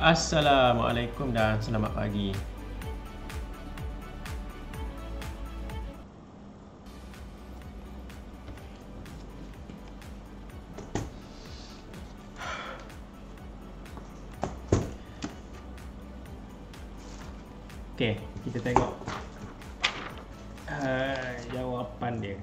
Assalamualaikum dan selamat pagi. Okey, kita tengok jawapan dia.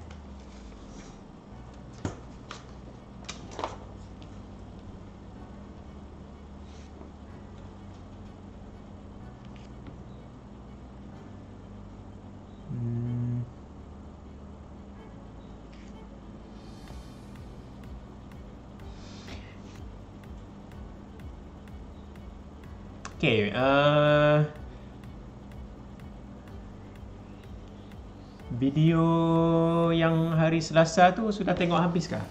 Okey, video yang hari Selasa tu sudah tengok habis kah?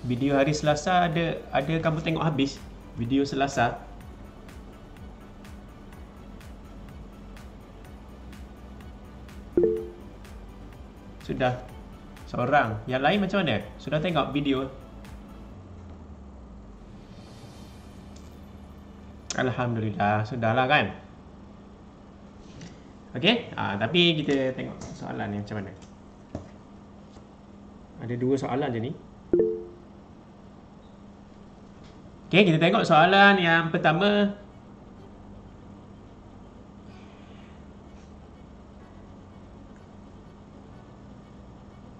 Video hari Selasa ada kamu tengok habis? Video Selasa? Sudah seorang. Yang lain macam mana? Sudah tengok video? Alhamdulillah, sudahlah kan? Okey, tapi kita tengok soalan ni macam mana. Ada dua soalan je ni. Okey, kita tengok soalan yang pertama.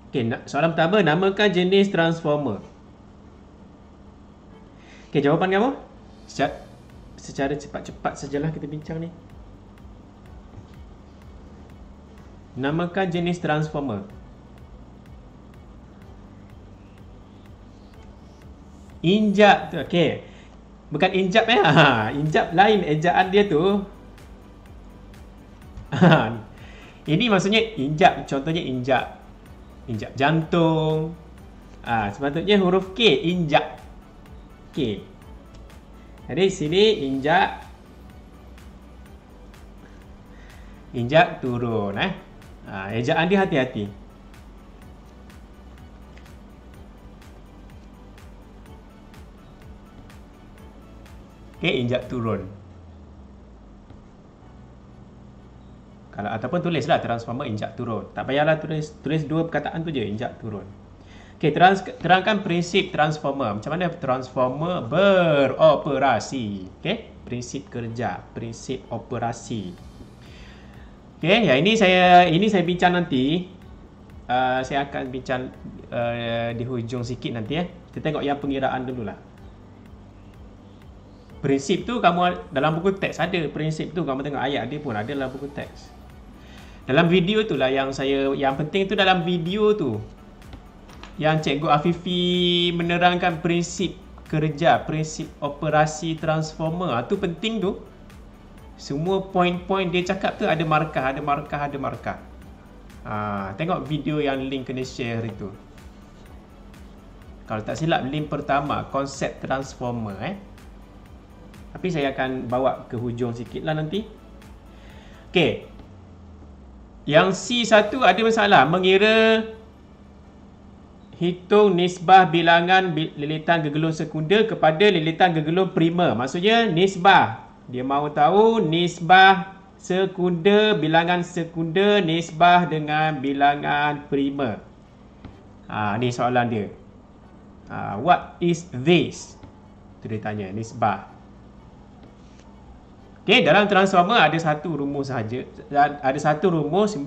Okey, soalan pertama, namakan jenis transformer. Okey, jawapan kamu? Secara cepat-cepat sajalah kita bincang ni. Namakan jenis transformer. Injap tu, okey. Bukan injap injap lain ejaan dia tu. Ini maksudnya injap, contohnya injap. Injap jantung. Sepatutnya huruf K, injak. K. Jadi sini injak. Injak turun. Ejaan dia hati-hati. Okey, injak turun. Kalau ataupun tulislah transformer injak turun. Tak payahlah tulis dua perkataan tu je, injak turun. Okey, terangkan prinsip transformer. Macam mana transformer beroperasi? Okey, prinsip kerja, prinsip operasi. Okey, ya ini saya bincang nanti. Saya akan bincang di hujung sikit nanti . Kita tengok yang pengiraan dululah. Prinsip tu kamu dalam buku teks ada prinsip tu, kamu tengok ayat dia pun ada dalam buku teks. Dalam video tu lah yang penting tu dalam video tu. Yang Cikgu Afifi menerangkan prinsip kerja, prinsip operasi transformer. Tu penting tu. Semua poin-poin dia cakap tu ada markah, ada markah, ada markah. Tengok video yang link kena share itu. Kalau tak silap link pertama, konsep transformer Tapi saya akan bawa ke hujung sikit lah nanti. Okey. Yang C1 ada masalah. Mengira hitung nisbah bilangan lilitan gegelung sekunder kepada lilitan gegelung primer. Maksudnya nisbah. Dia mahu tahu nisbah sekunder, bilangan sekunder nisbah dengan bilangan primer. Ni soalan dia. What is this? Itu dia tanya, nisbah. Okey, dalam transformer ada satu rumus sahaja. Ada satu rumus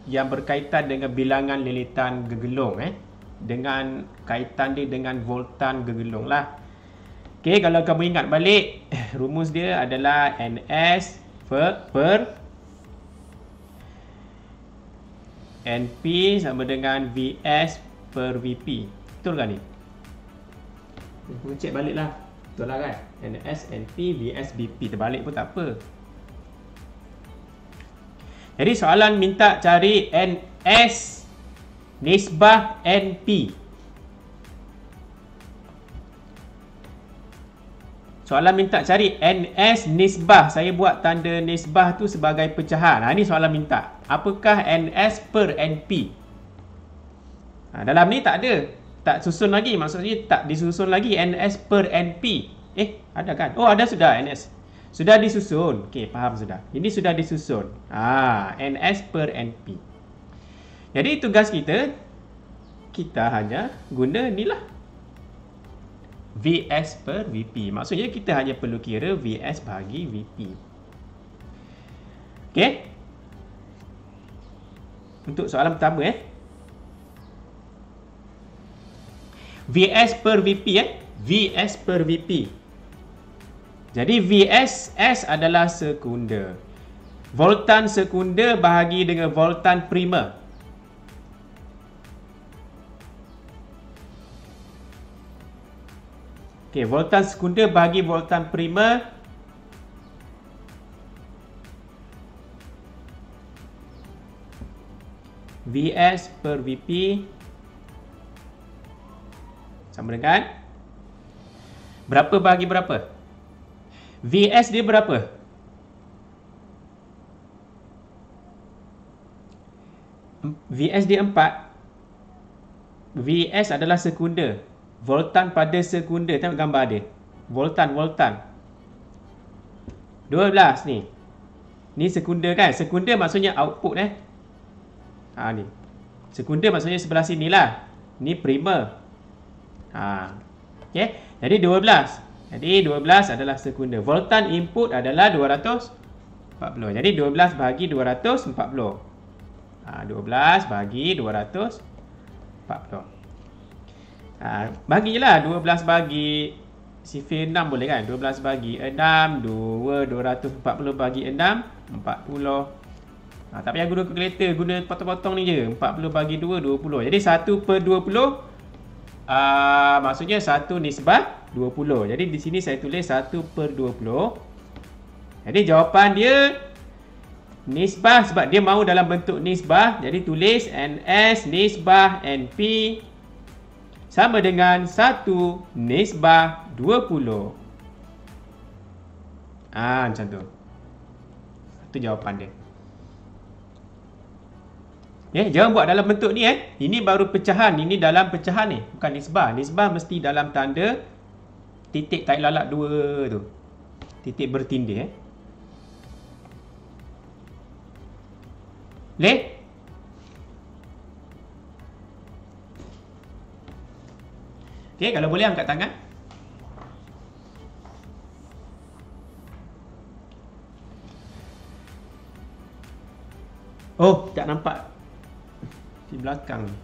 yang berkaitan dengan bilangan lilitan gegelung dengan kaitan dia dengan voltan gegelung lah. Okey, kalau kamu ingat balik, rumus dia adalah NS per NP sama dengan VS per VP. Betul kan ni? Kamu cek balik lah. Betul lah kan? NS, NP, VS, BP. Terbalik pun tak apa. Jadi soalan minta cari NS nisbah NP. Soalan minta cari NS nisbah. Saya buat tanda nisbah tu sebagai pecahan. Ini soalan minta. Apakah NS per NP? Dalam ni tak ada. Tak susun lagi. Maksudnya tak disusun lagi NS per NP. Ada kan? Oh, ada sudah NS. Sudah disusun. Okey, faham sudah. Ini sudah disusun. NS per NP. Jadi tugas kita hanya guna ni lah. VS per VP. Maksudnya kita hanya perlu kira VS bahagi VP. Okey. Untuk soalan pertama VS per VP VS per VP. Jadi VS S adalah sekunder. Voltan sekunder bahagi dengan voltan primer. Okey, voltan sekunder bahagi voltan primer. VS per VP sama dengan berapa bahagi berapa? VS dia berapa? VS dia 4. VS adalah sekunder. Voltan pada sekunder. Tengok gambar dia. Voltan. 12 ni. Ni sekunder kan? Sekunder maksudnya output ni. Sekunder maksudnya sebelah sini lah. Ni primer. Okay. Jadi 12. Jadi 12 adalah sekunder. Voltan input adalah 240. Jadi 12 bahagi 240. 12 bahagi 240. Bagi je lah 12 bagi sifir 6 boleh kan? 12 bagi 6 240 bagi 6 40. Tak payah guna kalkulator, guna potong-potong ni je. 40 bagi 2 20. Jadi 1 per 20 maksudnya 1 nisbah 20. Jadi di sini saya tulis 1 per 20. Jadi jawapan dia nisbah sebab dia mahu dalam bentuk nisbah. Jadi tulis NS nisbah NP sama dengan 1 nisbah 20. Macam tu. Itu jawapan dia. Jangan buat dalam bentuk ni Ini baru pecahan. Ini dalam pecahan ni. Bukan nisbah. Nisbah mesti dalam tanda titik tarik lalat 2 tu. Titik bertindih Boleh? Okey, kalau boleh angkat tangan. Oh, tak nampak. Di belakang ni.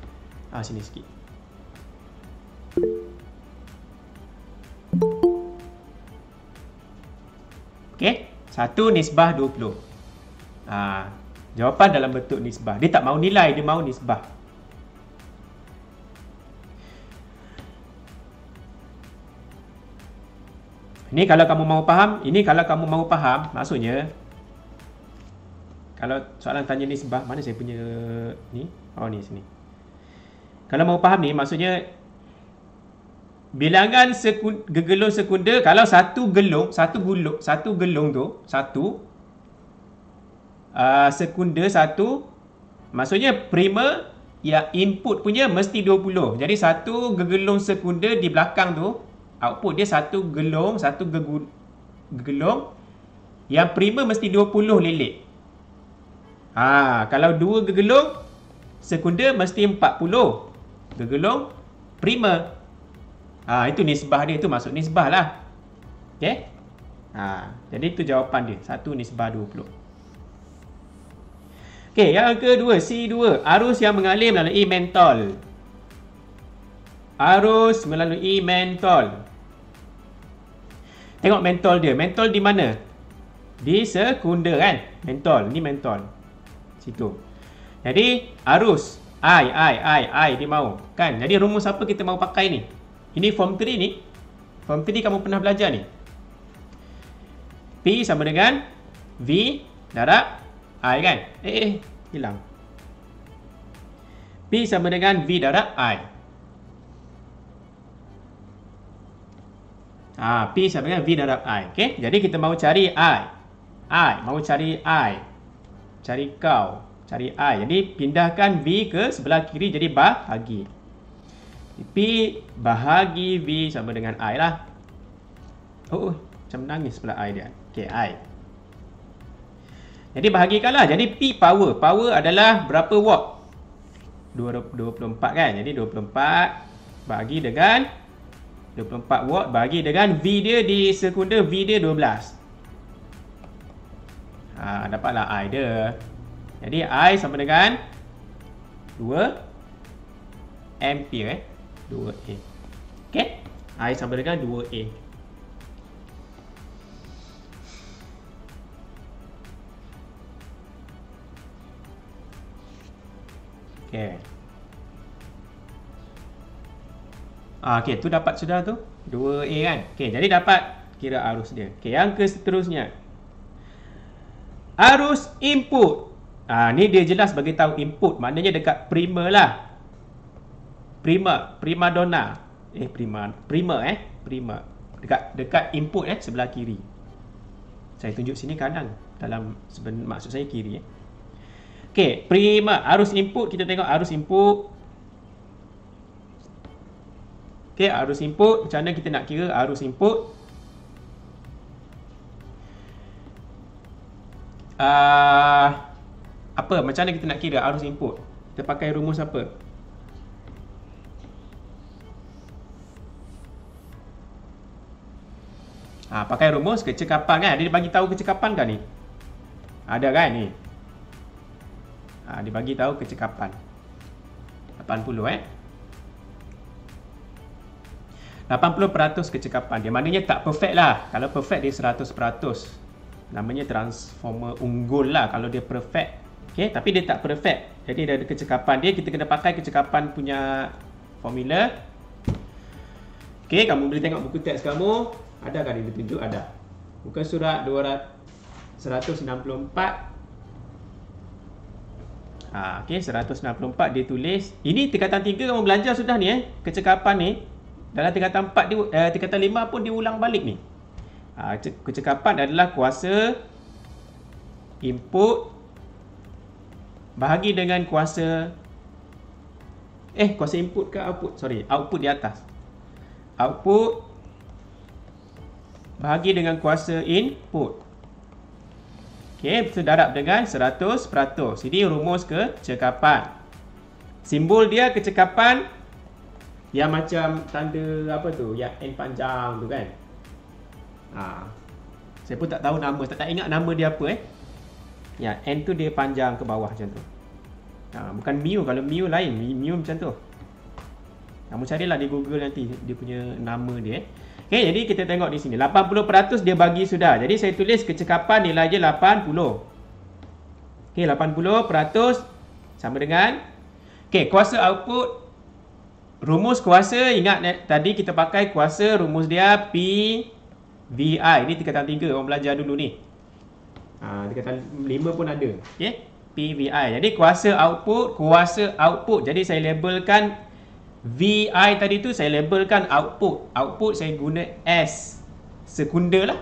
Sini sikit. Okey, 1 nisbah 20. Jawapan dalam bentuk nisbah. Dia tak mahu nilai, dia mahu nisbah. Ini kalau kamu mahu faham, maksudnya kalau soalan tanya nisbah, mana saya punya ni? Ni sini. Kalau mahu faham ni, maksudnya bilangan gegelung sekunder, kalau satu gelung tu, sekunder 1, maksudnya primer yang input punya mesti 20. Jadi satu gegelung sekunder di belakang tu, output dia satu gelung yang primer mesti 20 lelek. Kalau 2 gegelung sekunder mesti 40 gegelung primer. Itu nisbah dia, itu masuk nisbah lah. Okey. Jadi itu jawapan dia, 1 nisbah 20. Okey, yang kedua C2, arus yang mengalir melalui mentol. Arus melalui mentol. Tengok mentol dia. Mentol di mana? Di sekunder kan? Mentol. Ni mentol. Situ. Jadi arus I dia mau. Kan? Jadi rumus apa kita mau pakai ni? Ini form 3 ni. Form 3 kamu pernah belajar ni. P sama dengan V darab I kan? Hilang. P sama dengan V darab I. P sama dengan V darab I. Okey, jadi kita mahu cari I. Mahu cari I. Cari kau. Cari I. Jadi pindahkan V ke sebelah kiri jadi bahagi. P bahagi V sama dengan I lah. Macam nangis pula I dia. Okey, I. Jadi bahagikanlah. Jadi P power. Power adalah berapa watt? 24 kan. Jadi 24 bahagi dengan 24 watt bahagi dengan V dia di sekunder, V dia 12. Dapatlah I dia. Jadi I sama dengan 2 ampere 2A. Okey? I sama dengan 2A. Okey. Okey, tu dapat sudah tu. 2A kan? Okey, jadi dapat kira arus dia. Okey, yang ke seterusnya. Arus input. Ni dia jelas bagi tahu input. Maknanya dekat primer lah. Prima donna. Primer. Dekat input sebelah kiri. Saya tunjuk sini kanan. Maksud saya kiri. Okey, primer. Arus input. Kita tengok arus input. Okey, arus input. Macam mana kita nak kira arus input? Macam mana kita nak kira arus input? Kita pakai rumus apa? Pakai rumus kecekapan kan? Dia bagi tahu kecekapan kan ni? Ada kan ni? Dia bagi tahu kecekapan 80 80% kecekapan dia. Maknanya tak perfect lah. Kalau perfect dia 100%. Namanya transformer unggul lah kalau dia perfect. Okay, tapi dia tak perfect. Jadi dia ada kecekapan dia. Kita kena pakai kecekapan punya formula. Okay, kamu boleh tengok buku teks kamu. Ada kan dia tunjuk? Ada. Muka surat 164. Okay, 164 dia tulis. Ini tingkatan 3 kamu belajar sudah ni kecekapan ni. Dalam tingkatan 4 tingkatan 5 pun diulang balik ni. Kecekapan adalah kuasa input bahagi dengan kuasa kuasa input ke output? Sorry, output di atas. Output bahagi dengan kuasa input. Okey, sedarab dengan 100%. Ini rumus kecekapan. Simbol dia kecekapan yang macam tanda apa tu? Yang N panjang tu kan? Saya pun tak tahu nama, tak ingat nama dia apa Ya, N tu dia panjang ke bawah macam tu. Bukan mu, kalau mu lain, mu macam tu. Kamu carilah di Google nanti dia punya nama dia. Okey, jadi kita tengok di sini 80% dia bagi sudah. Jadi saya tulis kecekapan nilai dia 80. Okey, 80% sama dengan kuasa output. Rumus kuasa, ingat tadi kita pakai kuasa, rumus dia P VI. Ini tingkatan 3 orang belajar dulu ni. Tingkatan 5 pun ada. Okey, P VI. Jadi kuasa output. Jadi saya labelkan VI tadi tu, saya labelkan output. Output saya guna S sekunder lah.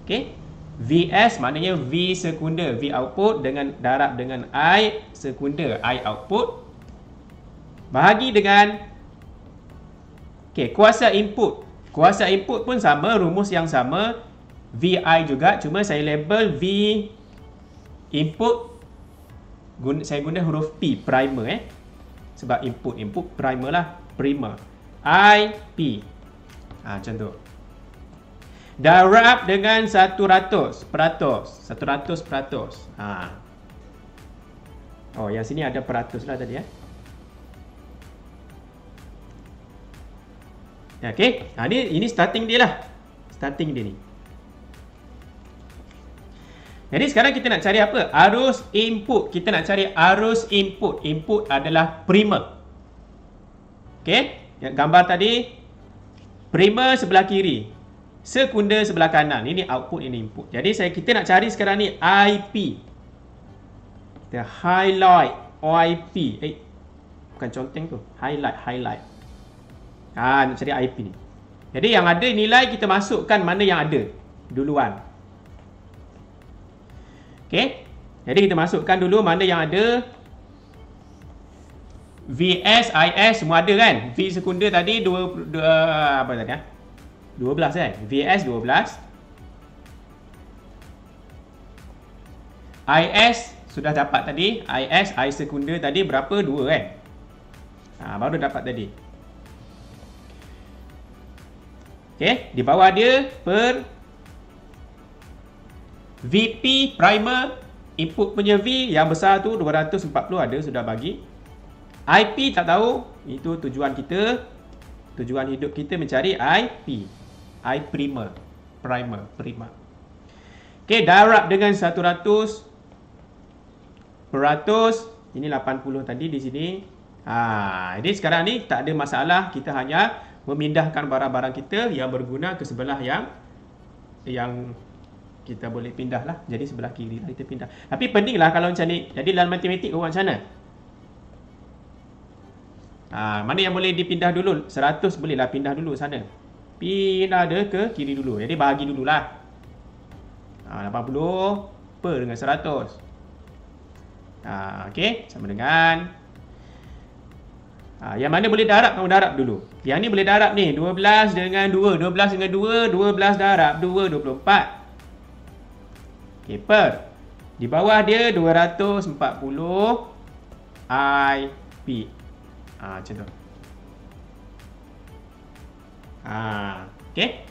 Okey. VS maknanya V sekunder. V output dengan darab dengan I sekunder. I output bahagi dengan kuasa input. Kuasa input pun sama, rumus yang sama. VI juga, cuma saya label V input saya guna huruf P, primer sebab input primer lah, primer. I P. Macam tu. Darab dengan 100%. Yang sini ada peratus lah tadi Okey, ini starting dia lah. Starting dia ni. Jadi sekarang kita nak cari apa? Arus input. Kita nak cari arus input. Input adalah primer. Okey, gambar tadi primer sebelah kiri, sekunder sebelah kanan. Ini output, ini input. Jadi kita nak cari sekarang ni IP. Kita highlight IP. Bukan conteng tu. Highlight. Nak cari IP ni. Jadi yang ada nilai kita masukkan mana yang ada duluan. Okey. Jadi kita masukkan dulu mana yang ada. VS, IS semua ada kan? V sekunder tadi 12 kan? VS 12. IS sudah dapat tadi. IS, I sekunder tadi berapa? 2 kan? Baru dapat tadi. Okey, di bawah dia per VP primer, input punya V yang besar tu 240 ada sudah bagi. IP tak tahu, itu tujuan kita. Tujuan hidup kita mencari IP. I primer. Okey, darab dengan 100 per ratus. Ini 80 tadi di sini. Jadi sekarang ni tak ada masalah. Kita hanya memindahkan barang-barang kita yang berguna ke sebelah yang kita boleh pindah lah. Jadi sebelah kiri kita pindah. Tapi pentinglah kalau macam ni. Jadi dalam matematik buat macam mana? Mana yang boleh dipindah dulu? 100 bolehlah pindah dulu sana. Pindah dia ke kiri dulu. Jadi bahagi dululah. 80 per dengan 100. Okey, sama dengan yang mana boleh darab, kamu darab dulu. Yang ni boleh darab ni, 12 dengan 2. 12 dengan 2, 12 darab 2, 24. Okey, per. Di bawah dia 240 IP. Macam tu. Okey.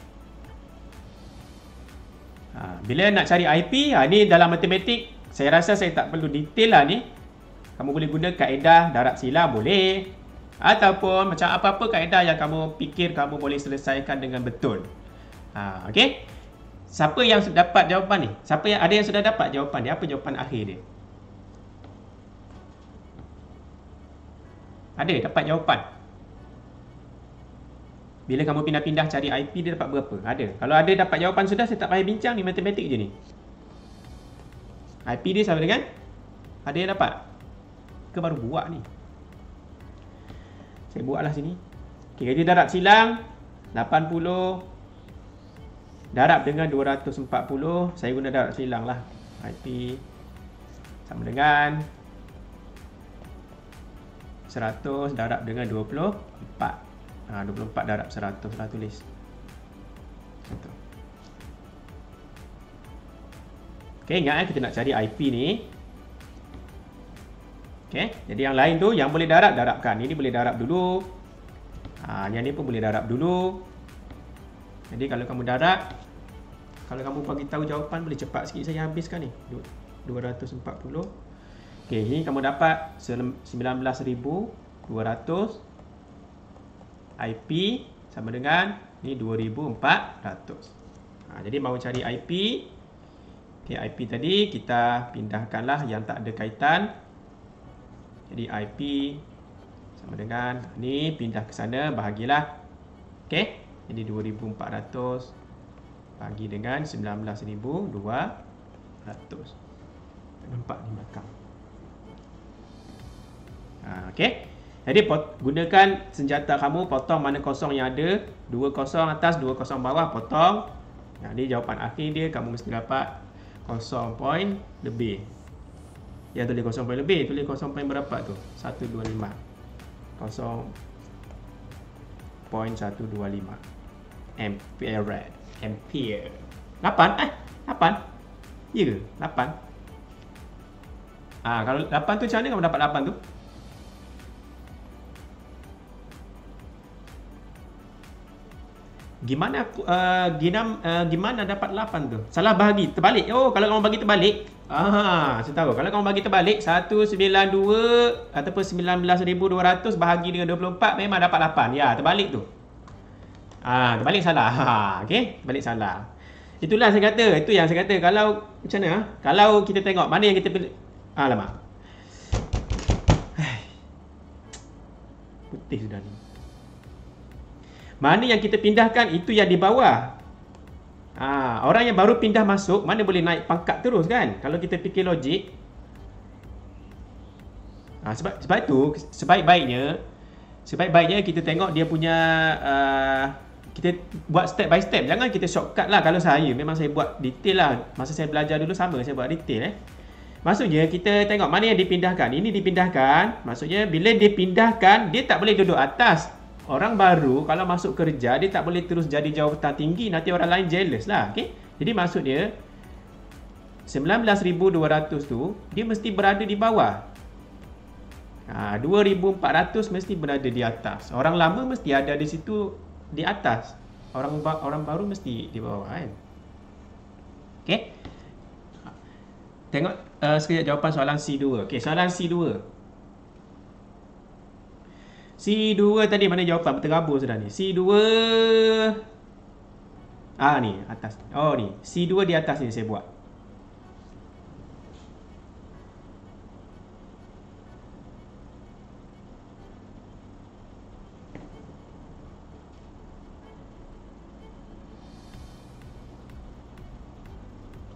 Bila nak cari IP, ni dalam matematik, saya rasa saya tak perlu detail lah ni. Kamu boleh guna kaedah darab silang boleh. Ataupun macam apa-apa kaedah yang kamu fikir kamu boleh selesaikan dengan betul. Okey. Siapa yang dapat jawapan ni? Siapa yang ada yang sudah dapat jawapan dia? Apa jawapan akhir dia? Ada dapat jawapan? Bila kamu pindah-pindah cari IP dia dapat berapa? Ada. Kalau ada dapat jawapan sudah, saya tak payah bincang ni, matematik je ni. IP dia sama dengan? Ada yang dapat? Ke baru buat ni? Saya buatlah sini. Okey, jadi darab silang 80 darab dengan 240. Saya guna darab silang lah. IP sama dengan 100 darab dengan 24. 24 darab 100 lah tulis. Contoh. Okey, ingat kita nak cari IP ni. Okey, jadi yang lain tu yang boleh darab, darabkan. Ini boleh darab dulu. Yang ni pun boleh darab dulu. Jadi kalau kamu darab, kalau kamu bagi tahu jawapan boleh cepat sikit saya habiskan ni. 240. Okey, ini kamu dapat 19,200. IP sama dengan ni 2,400. Jadi mau cari IP. Okey, IP tadi kita pindahkanlah yang tak ada kaitan. Jadi IP sama dengan ni, pindah ke sana, bahagilah. Okey, jadi 2,400 bagi dengan 19,200. Nampak di belakang. Okey. Jadi gunakan senjata kamu, potong mana kosong yang ada. 2 kosong atas, 2 kosong bawah, potong. Jadi jawapan akhir dia kamu mesti dapat 0 point lebih. Yang tulis 0 point lebih, tulis 0 point berapa tu? 125. 0.125 ampere. 8? 8? Ya ke? 8? Kalau 8 tu macam mana kamu dapat 8 tu? Gimana dapat 8 tu? Salah bahagi, terbalik. Oh, kalau kamu bagi terbalik. Saya tahu. Kalau kamu bagi terbalik 192 ataupun 19,200 bahagi dengan 24 memang dapat 8. Ya, terbalik tu. Terbalik salah. Okey, terbalik salah. Itulah saya kata, itu yang saya kata kalau macam mana? Kalau kita tengok mana yang kita pilih. Alamak. Putih sudah ni. Mana yang kita pindahkan itu yang di bawah. Orang yang baru pindah masuk mana boleh naik pangkat terus kan? Kalau kita fikir logik. Sebab itu sebaik-baiknya kita tengok dia punya kita buat step by step. Jangan kita shortcut lah. Kalau saya, memang saya buat detail lah. Masa saya belajar dulu sama, saya buat detail Maksudnya kita tengok mana yang dipindahkan. Ini dipindahkan. Maksudnya bila dipindahkan, dia tak boleh duduk atas. Orang baru kalau masuk kerja, dia tak boleh terus jadi jawatan tinggi. Nanti orang lain jealous lah. Okay? Jadi maksud dia 19,200 tu, dia mesti berada di bawah. 2,400 mesti berada di atas. Orang lama mesti ada di situ di atas. Orang baru mesti di bawah kan. Okay? Tengok sekejap jawapan soalan C2. Okay, soalan C2. C2 tadi mana jawapan? Tergabung sudah ni. C2 ni atas. Oh ni. C2 di atas ni saya buat.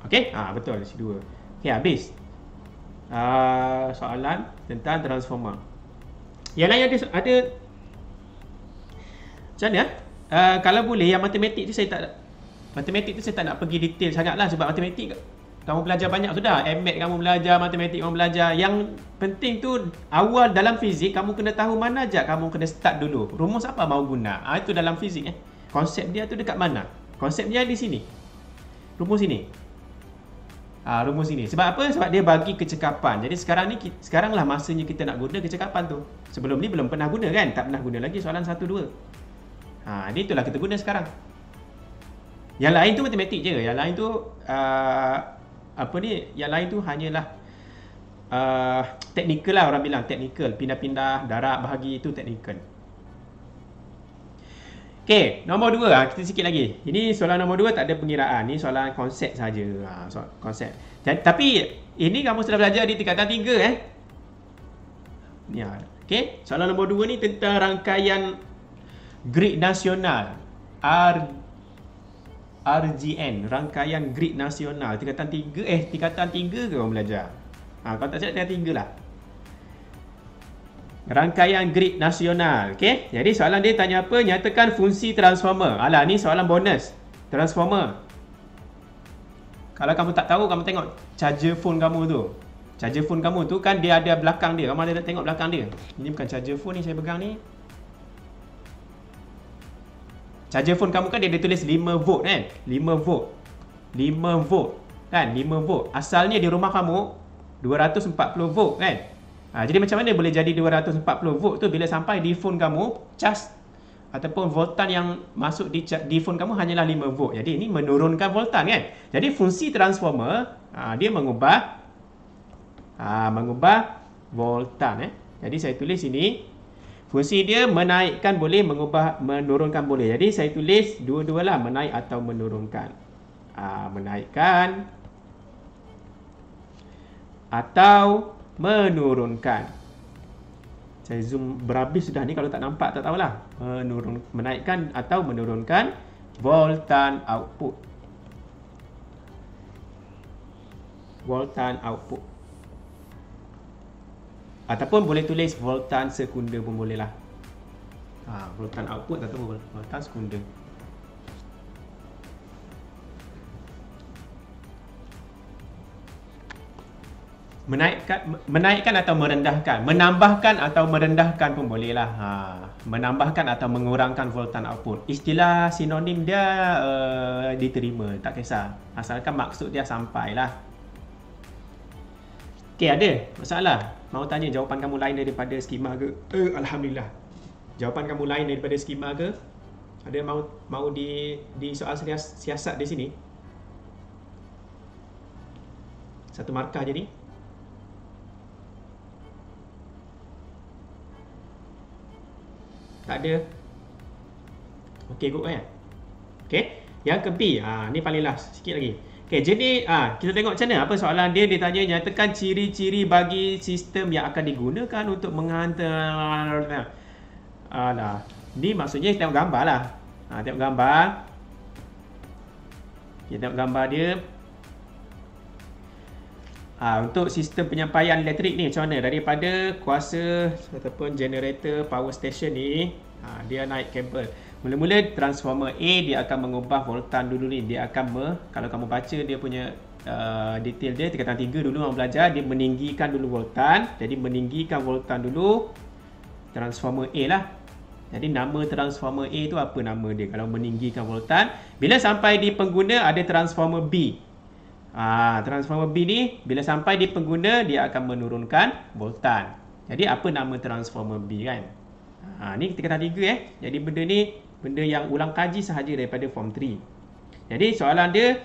Okay, betul C2. Okay, habis. Soalan tentang transformer. Yang lain ada macam mana? Kalau boleh yang matematik tu saya tak nak pergi detail sangatlah sebab matematik kamu belajar banyak sudah. MAT kamu belajar, matematik kamu belajar. Yang penting tu awal dalam fizik kamu kena tahu mana aja kamu kena start dulu. Rumus apa mau guna? Itu dalam fizik Konsep dia tu dekat mana? Konsep dia di sini. Rumus ini. Rumus ini. Sebab apa? Sebab dia bagi kecekapan. Jadi sekaranglah masanya kita nak guna kecekapan tu. Sebelum ni belum pernah guna kan? Tak pernah guna lagi soalan 1, 2. Ini itulah kita guna sekarang. Yang lain tu matematik je. Yang lain tu yang lain tu hanyalah teknikal lah, orang bilang teknikal. Pindah-pindah darab bahagi itu teknikal. Okey, nombor 2 kita sikit lagi. Ini soalan nombor 2 tak ada pengiraan. Ni soalan konsep saja. Soalan konsep. Tapi ini kamu sudah belajar di tingkatan 3 Ni okey, soalan nombor 2 ni tentang rangkaian grid nasional. RGN, rangkaian grid nasional. Tingkatan 3 tingkatan 3 ke kamu belajar? Kalau tak silap tingkatan 3 lah. Rangkaian grid nasional. Okey. Jadi soalan dia tanya apa? Nyatakan fungsi transformer. Alah, ni soalan bonus. Transformer. Kalau kamu tak tahu, kamu tengok charger phone kamu tu. Charger phone kamu tu kan dia ada belakang dia. Kamu ada tengok belakang dia. Ini bukan charger phone ni saya pegang ni. Charger phone kamu kan dia ada tulis 5 volt kan? 5 volt. 5 volt kan? 5 volt. Asalnya di rumah kamu 240 volt kan? Jadi macam mana boleh jadi 240 volt tu bila sampai di phone kamu cas ataupun voltan yang masuk di phone kamu hanyalah 5 volt. Jadi ini menurunkan voltan kan. Jadi fungsi transformer dia mengubah voltan Jadi saya tulis ini fungsi dia menaikkan boleh, menurunkan boleh. Jadi saya tulis dua-dualah, menaik atau menurunkan. Menaikkan atau menurunkan. Saya zoom berhabis sudah ni, kalau tak nampak tak tahulah. Menaikkan atau menurunkan voltan output. Voltan output. Ataupun boleh tulis voltan sekunder pun boleh lah. Voltan output ataupun voltan sekunder. Menaikkan atau merendahkan. Menambahkan atau merendahkan pun boleh lah. Menambahkan atau mengurangkan voltan output. Istilah sinonim dia diterima, tak kisah. Asalkan maksud dia sampailah. Okey, ada masalah? Mau tanya jawapan kamu lain daripada skema ke? Alhamdulillah. Jawapan kamu lain daripada skema ke? Ada mau di soal siasat di sini? Satu markah je ni. Tak ada. Okey, good kan? Okey. Yang ke B. Ni paling last. Sikit lagi. Okey, jadi kita tengok macam mana. Apa soalan dia? Dia tanya nyatakan ciri-ciri bagi sistem yang akan digunakan untuk menghantar. Ni maksudnya tengok gambar lah. Tengok gambar. Kita tengok gambar dia. Untuk sistem penyampaian elektrik ni macam mana? Daripada kuasa ataupun generator power station ni, dia naik kabel. Mula-mula transformer A dia akan mengubah voltan dulu ni. Dia akan kalau kamu baca dia punya detail dia tingkatan 3 dulu orang belajar, dia meninggikan dulu voltan. Jadi meninggikan voltan dulu transformer A lah. Jadi nama transformer A tu apa nama dia kalau meninggikan voltan. Bila sampai di pengguna ada transformer B. Transformer B ni bila sampai di pengguna dia akan menurunkan voltan. Jadi apa nama transformer B kan? Ni tingkatan 3 Jadi benda ni benda yang ulang kaji sahaja daripada form 3. Jadi soalan dia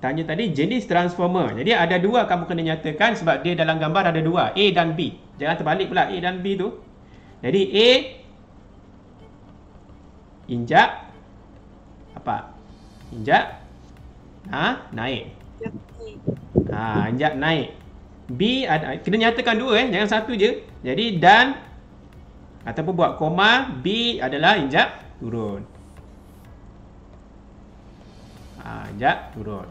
tanya tadi jenis transformer. Jadi ada dua kamu kena nyatakan sebab dia dalam gambar ada dua, A dan B. Jangan terbalik pula A dan B tu. Jadi A injak apa? Injak naik. Injak naik. B ada kena nyatakan dua jangan satu je. Jadi dan ataupun buat koma, B adalah injak turun. Injak turun.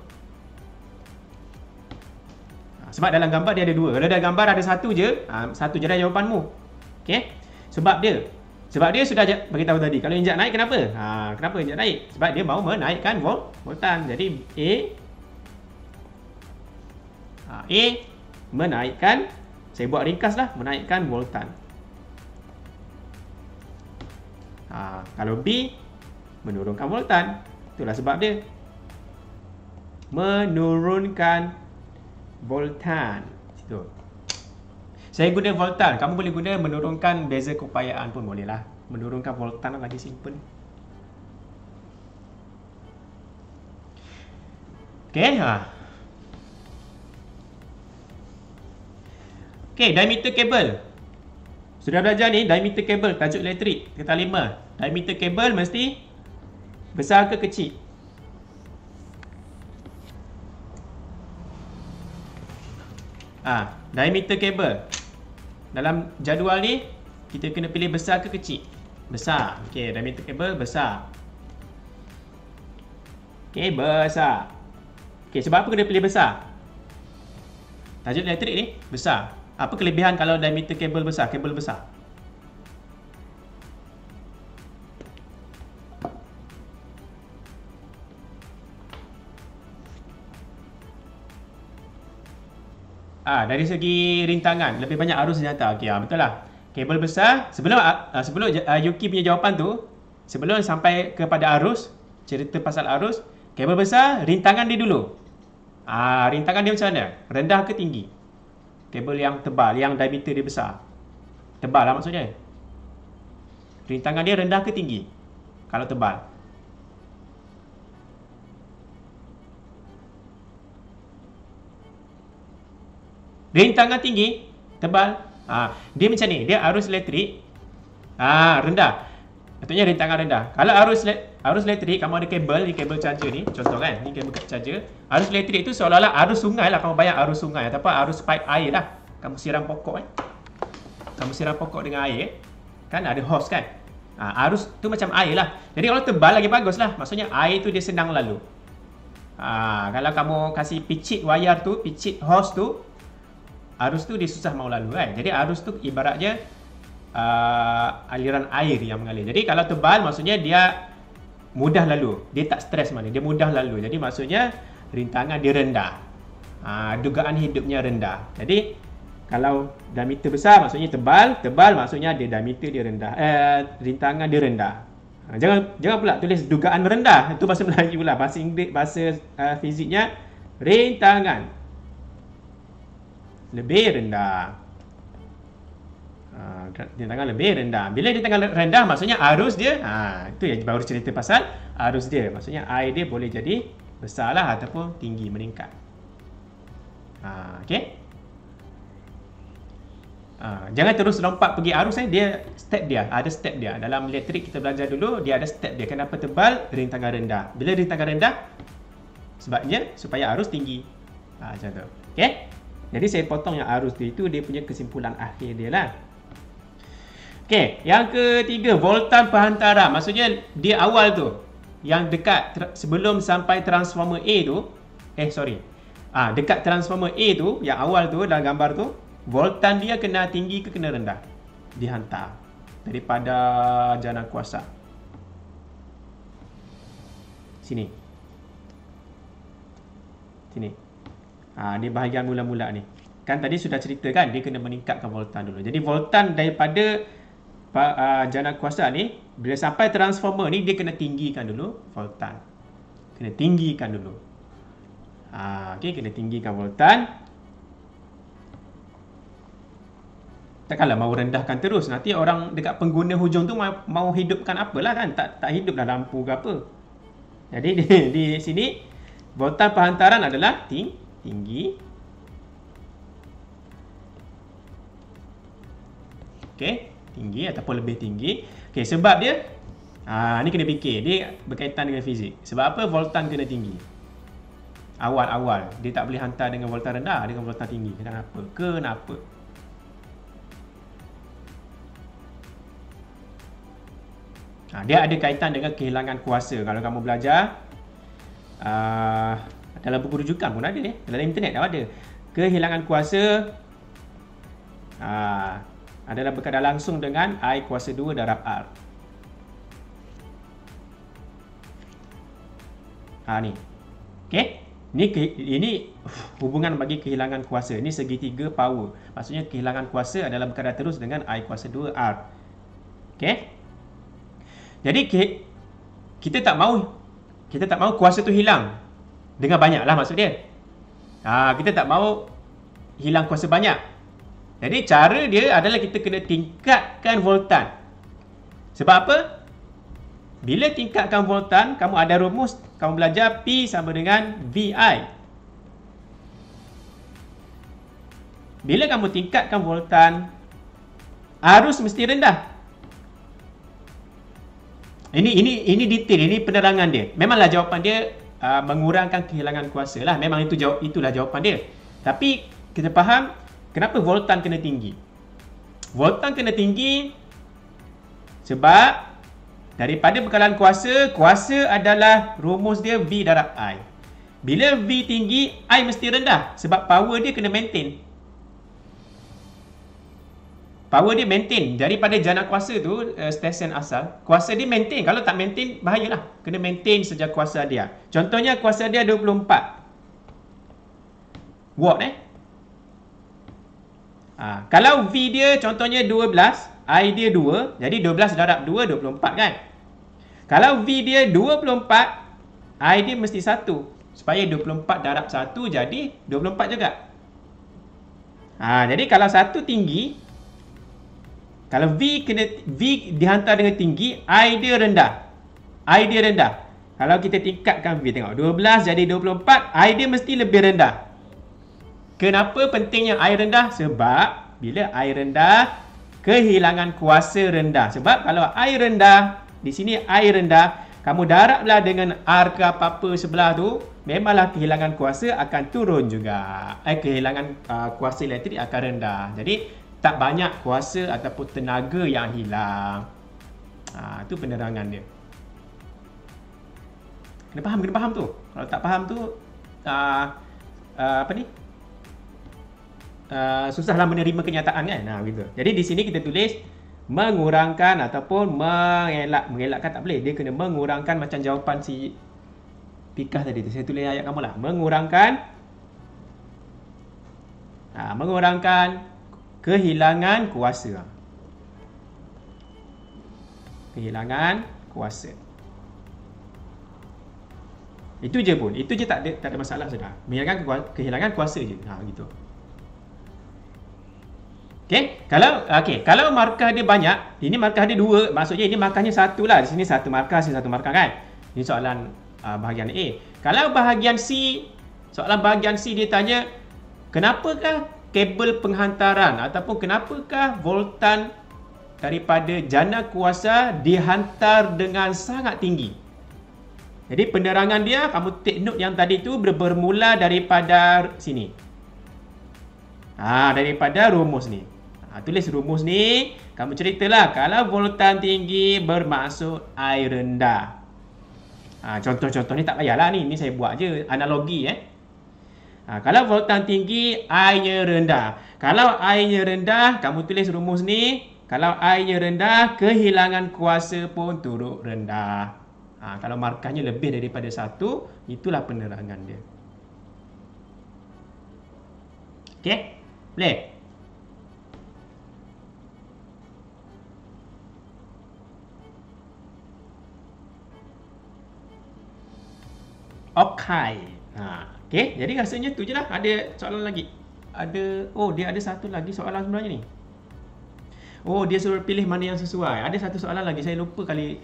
Sebab dalam gambar dia ada dua. Kalau dalam gambar ada satu je dah jawapanmu. Okey? Sebab dia sudah beritahu tadi. Kalau injak naik kenapa? Kenapa injak naik? Sebab dia mahu menaikkan voltan. Jadi A menaikkan, saya buat ringkas lah, menaikkan voltan. Kalau B menurunkan voltan. Itulah sebab dia menurunkan voltan. Situ. Saya guna voltan, kamu boleh guna menurunkan beza keupayaan pun boleh lah. Menurunkan voltan lagi simple. Okey, Okey, diameter kabel. Sudah belajar ni diameter kabel tajuk elektrik kata 5. Diameter kabel mesti besar ke kecil? Diameter kabel. Dalam jadual ni kita kena pilih besar ke kecil? Besar. Okey, diameter kabel besar. Okey, besar. Okey, sebab apa kena pilih besar? Tajuk elektrik ni besar. Apa kelebihan kalau diameter kabel besar? Kabel besar. Dari segi rintangan, lebih banyak arus senjata. Okey, betul lah. Kabel besar, sebelum Yuki punya jawapan tu, sebelum sampai kepada arus, cerita pasal arus, kabel besar, rintangan dia dulu. Rintangan dia macam mana? Rendah ke tinggi? Kabel yang tebal, yang diameter dia besar. Tebal lah maksudnya. Rintangan dia rendah ke tinggi? Kalau tebal. Rintangan tinggi, tebal. Dia macam ni, dia arus elektrik rendah. Maksudnya rintangan rendah. Kalau arus elektrik, kamu ada kabel, ni kabel charger ni, contoh kan, ni kabel charger. Arus elektrik tu seolah-olah arus sungai lah, kamu bayang arus sungai ataupun arus pipe air lah. Kamu siram pokok Kamu siram pokok dengan air kan, ada hose kan. Arus tu macam air lah. Jadi kalau tebal lagi bagus lah. Maksudnya air tu dia senang lalu. Kalau kamu kasih picit wayar tu, picit hose tu, arus tu dia susah mau lalu kan. Jadi arus tu ibaratnya aliran air yang mengalir. Jadi kalau tebal maksudnya dia mudah lalu. Dia tak stres mana, dia mudah lalu. Jadi maksudnya rintangan dia rendah. Dugaan hidupnya rendah. Jadi kalau diameter besar maksudnya tebal, tebal maksudnya dia diameter dia rendah. Rintangan dia rendah. Jangan pula tulis dugaan rendah. Itu bahasa Melayu pula. Bahasa Inggeris, bahasa fiziknya rintangan lebih rendah. Rintangan lebih rendah. Bila rintangan rendah maksudnya arus dia, itu yang baru cerita pasal arus dia. Maksudnya air dia boleh jadi besarlah ataupun tinggi, meningkat. Okey. Jangan terus lompat pergi arus dia step dia, ada step dia. Dalam elektrik kita belajar dulu, dia ada step dia. Kenapa tebal? Rintangan rendah. Bila rintangan rendah, sebabnya supaya arus tinggi. Macam tu. Okey. Jadi saya potong yang arus tu, itu dia punya kesimpulan akhir dia lah. Okey, yang ketiga, voltan perhantara. Maksudnya dia awal tu, yang dekat sebelum sampai transformer A tu, dekat transformer A tu, yang awal tu dalam gambar tu, voltan dia kena tinggi ke kena rendah? Dihantar daripada jana kuasa. Sini. Sini. Ni bahagian mula-mula ni. Kan tadi sudah cerita kan, dia kena meningkatkan voltan dulu. Jadi voltan daripada jana kuasa ni, bila sampai transformer ni, dia kena tinggikan dulu voltan. Kena tinggikan dulu. Okey, kena tinggikan voltan. Takkanlah mau rendahkan terus. Nanti orang dekat pengguna hujung tu mau hidupkan apalah kan. Tak hiduplah lampu ke apa. Jadi di sini voltan penghantaran adalah tinggi. Okey, tinggi ataupun lebih tinggi. Okey, sebab dia ni kena fikir, dia berkaitan dengan fizik. Sebab apa voltan kena tinggi? Awal-awal dia tak boleh hantar dengan voltan rendah, dengan voltan tinggi. Kenapa? Dia ada kaitan dengan kehilangan kuasa. Kalau kamu belajar dalam buku rujukan pun ada ni, dalam internet dah ada. Kehilangan kuasa adalah berkaitan langsung dengan I kuasa 2 darab R. Ni. Okey. Ini hubungan bagi kehilangan kuasa. Ini segitiga power. Maksudnya kehilangan kuasa adalah berkaitan terus dengan I kuasa 2 R. Okey. Jadi kita tak mahu kuasa tu hilang dengan banyak lah maksud dia. Kita tak mahu hilang kuasa banyak. Jadi cara dia adalah kita kena tingkatkan voltan. Sebab apa? Bila tingkatkan voltan, kamu ada rumus, kamu belajar P sama dengan VI. Bila kamu tingkatkan voltan, arus mesti rendah. Ini detail, ini penerangan dia. Memanglah jawapan dia mengurangkan kehilangan kuasa lah. Memang itulah jawapan dia. Tapi kita faham kenapa voltan kena tinggi. Voltan kena tinggi sebab daripada bekalan kuasa adalah rumus dia V darab I. Bila V tinggi, I mesti rendah sebab power dia kena maintain. Power dia maintain daripada jana kuasa tu, stesen asal. Kuasa dia maintain. Kalau tak maintain, bahayalah. Kena maintain sejak kuasa dia. Contohnya kuasa dia 24 watt kalau V dia contohnya 12, I dia 2, jadi 12 darab 2, 24 kan. Kalau V dia 24, I dia mesti 1. Supaya 24 darab 1 jadi 24 juga. Jadi kalau 1 tinggi, kalau V dihantar dengan tinggi, I dia rendah. Kalau kita tingkatkan V, tengok 12 jadi 24, I dia mesti lebih rendah. Kenapa pentingnya I rendah? Sebab bila I rendah, kehilangan kuasa rendah. Sebab kalau I rendah, di sini I rendah, kamu darablah dengan R ke apa-apa sebelah tu, memanglah kehilangan kuasa akan turun juga. Kehilangan kuasa elektrik akan rendah. Jadi tak banyak kuasa ataupun tenaga yang hilang. Itu penerangan dia. Kena faham tu. Kalau tak faham tu susahlah menerima kenyataan kan. Gitu. Jadi di sini kita tulis mengurangkan ataupun mengelakkan tak boleh. Dia kena mengurangkan macam jawapan si Pikah tadi tu. Saya tulis ayat kamu lah. Mengurangkan kehilangan kuasa. Kehilangan kuasa. Itu je pun. Itu je tak ada masalah sudah. Kehilangan kuasa je. Gitu. Kalau markah dia banyak, ini markah dia 2, maksudnya ini markahnya 1 lah. Di sini 1 markah, sini 1 markah kan. Ini soalan bahagian A. Kalau bahagian C, soalan bahagian C dia tanya, kenapakah kabel penghantaran ataupun kenapakah voltan daripada jana kuasa dihantar dengan sangat tinggi? Jadi penerangan dia, kamu take note yang tadi tu bermula daripada sini. Daripada rumus ni. Tulis rumus ni, kamu ceritalah kalau voltan tinggi bermaksud I rendah. Contoh-contoh ni tak payahlah ni saya buat je analogi kalau voltan tinggi, I-nya rendah. Kalau I-nya rendah, kamu tulis rumus ni. Kalau I-nya rendah, kehilangan kuasa pun turut rendah. Kalau markahnya lebih daripada 1, itulah penerangan dia. Okey? Boleh? Okay. Okey, jadi rasanya tu je lah. Ada soalan lagi? Dia ada satu lagi soalan sebenarnya ni. Dia suruh pilih mana yang sesuai. Ada satu soalan lagi, saya lupa kali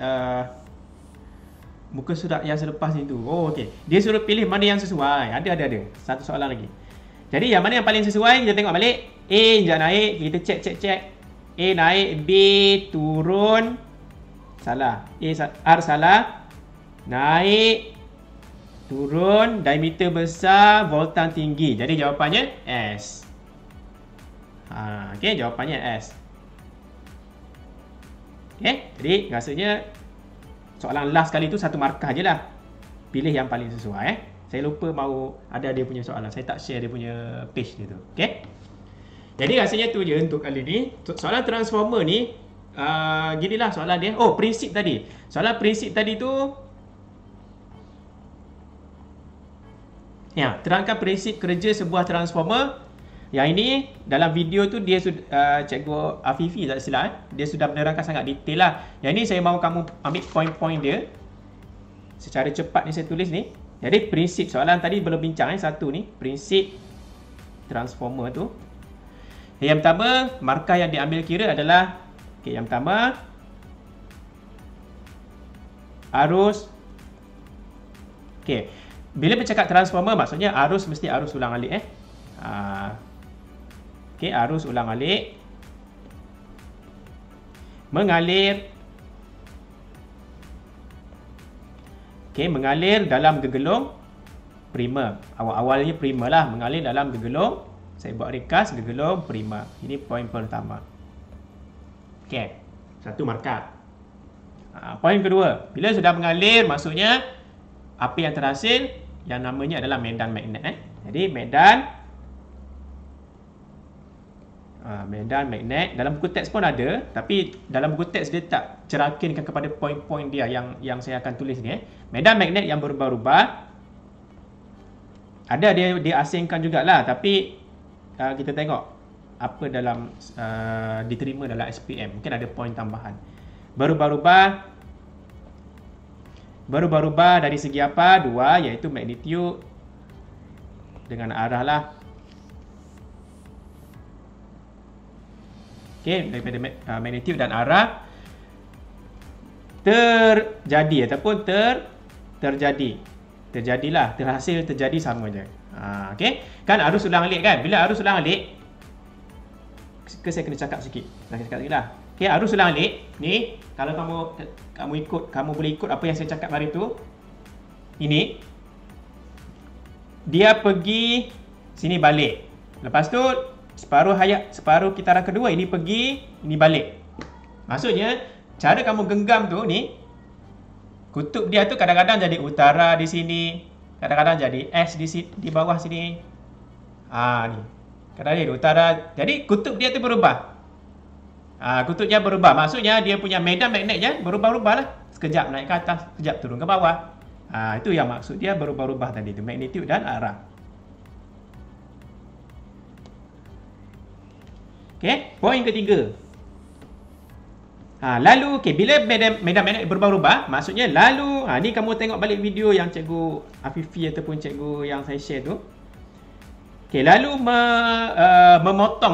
muka surat yang selepas ni tu. Okey. Dia suruh pilih mana yang sesuai. Ada. Satu soalan lagi. Jadi yang mana yang paling sesuai, kita tengok balik. A injak naik, kita cek. A naik, B turun. Salah. R salah. Naik, turun, diameter besar, voltan tinggi. Jadi jawapannya S. Okey, jawapannya S. Okey, jadi rasanya soalan last kali tu satu markah je lah. Pilih yang paling sesuai. Saya lupa mau ada dia punya soalan. Saya tak share dia punya page dia tu. Okey. Jadi rasanya tu je untuk kali ni. Soalan transformer ni ginilah soalan dia. Prinsip tadi. Soalan prinsip tadi tu terangkan prinsip kerja sebuah transformer. Yang ini dalam video tu dia sudah Cikgu Afifi tak silap, dia sudah menerangkan sangat detail lah. Yang ini saya mahu kamu ambil poin-poin dia secara cepat ni saya tulis ni. Jadi prinsip soalan tadi belum bincang satu ni, prinsip transformer tu. Yang pertama, markah yang diambil kira adalah yang pertama arus. Bila bercakap transformer, maksudnya arus mesti arus ulang-alik arus ulang-alik mengalir mengalir dalam gegelung primer. Awal-awalnya primer lah, mengalir dalam gegelung, saya buat ringkas, gegelung primer. Ini poin pertama. Satu markah. Poin kedua, bila sudah mengalir, maksudnya apa yang terhasil yang namanya adalah medan magnet. Jadi medan magnet dalam buku teks pun ada, tapi dalam buku teks dia tak cerakinkan kepada poin-poin dia yang saya akan tulis ni. Medan magnet yang berubah-ubah ada dia asingkan jugalah, tapi kita tengok apa dalam diterima dalam SPM, mungkin ada poin tambahan. Berubah-ubah dari segi apa? Dua, iaitu magnitude dengan arah lah. Daripada magnitude dan arah terjadi ataupun terjadilah, terhasil, terjadi sama je. Kan arus ulang-alik kan? Bila arus ulang-alik, saya kena cakap sikit. Arus ulang-alik ni, kalau kamu boleh ikut apa yang saya cakap hari tu. Ini dia pergi sini balik. Lepas tu separuh kitaran kedua ini pergi, ini balik. Maksudnya cara kamu genggam tu ni, kutub dia tu kadang-kadang jadi utara di sini, kadang-kadang jadi S di bawah sini. Ni. Kadang-kadang jadi utara. Jadi kutub dia tu berubah. Kutubnya berubah. Maksudnya dia punya medan magnetnya berubah-ubah lah. Sekejap naik ke atas, sekejap turun ke bawah. Itu yang maksud dia berubah-ubah tadi tu, magnitude dan arah. Poin ketiga. Lalu bila medan magnet berubah-ubah, maksudnya lalu ni kamu tengok balik video yang Cikgu Afifi ataupun cikgu yang saya share tu. Lalu memotong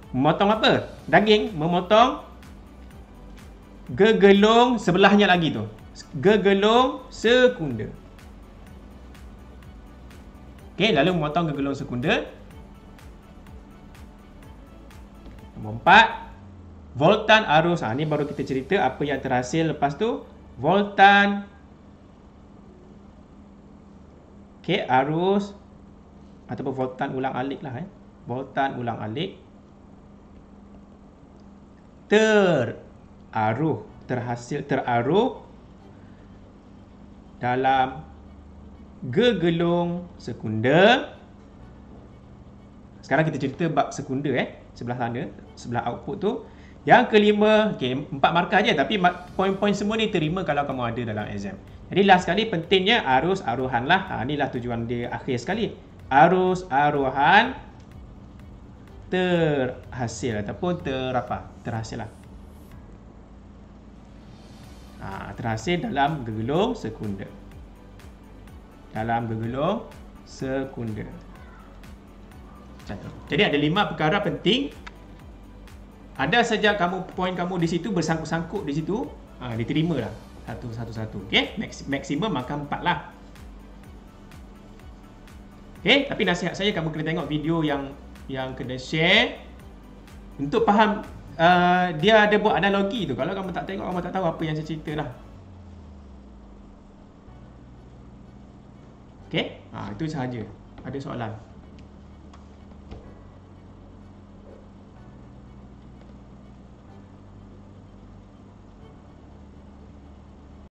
memotong apa? Daging, memotong gegelung sebelahnya lagi tu. Gegelung sekunda. Lalu memotong gegelung sekunda. Nombor 4, voltan arus. Ni baru kita cerita apa yang terhasil lepas tu. Voltan arus ataupun voltan ulang-alik lah. Voltan ulang-alik teraruh dalam gegelung sekunda. Sekarang kita cerita bab sekunda sebelah sana, sebelah output tu, Yang kelima, okey, 4 markah je tapi poin-poin semua ni terima kalau kamu ada dalam exam. Jadi last sekali pentingnya arus aruhan lah. Inilah tujuan dia akhir sekali. Arus aruhan terhasil ataupun terhasil lah. Terhasil dalam gergelung sekunder. Dalam gergelung sekunder. Jadi ada 5 perkara penting. Ada saja poin kamu di situ bersangkut-sangkut di situ, diterima lah satu-satu. Okey, maksimum maka 4 lah. Okey, tapi nasihat saya kamu kena tengok video yang kena share untuk faham. Dia ada buat analogi tu. Kalau kamu tak tengok, kamu tak tahu apa yang saya cerita lah. Okey, itu sahaja. Ada soalan?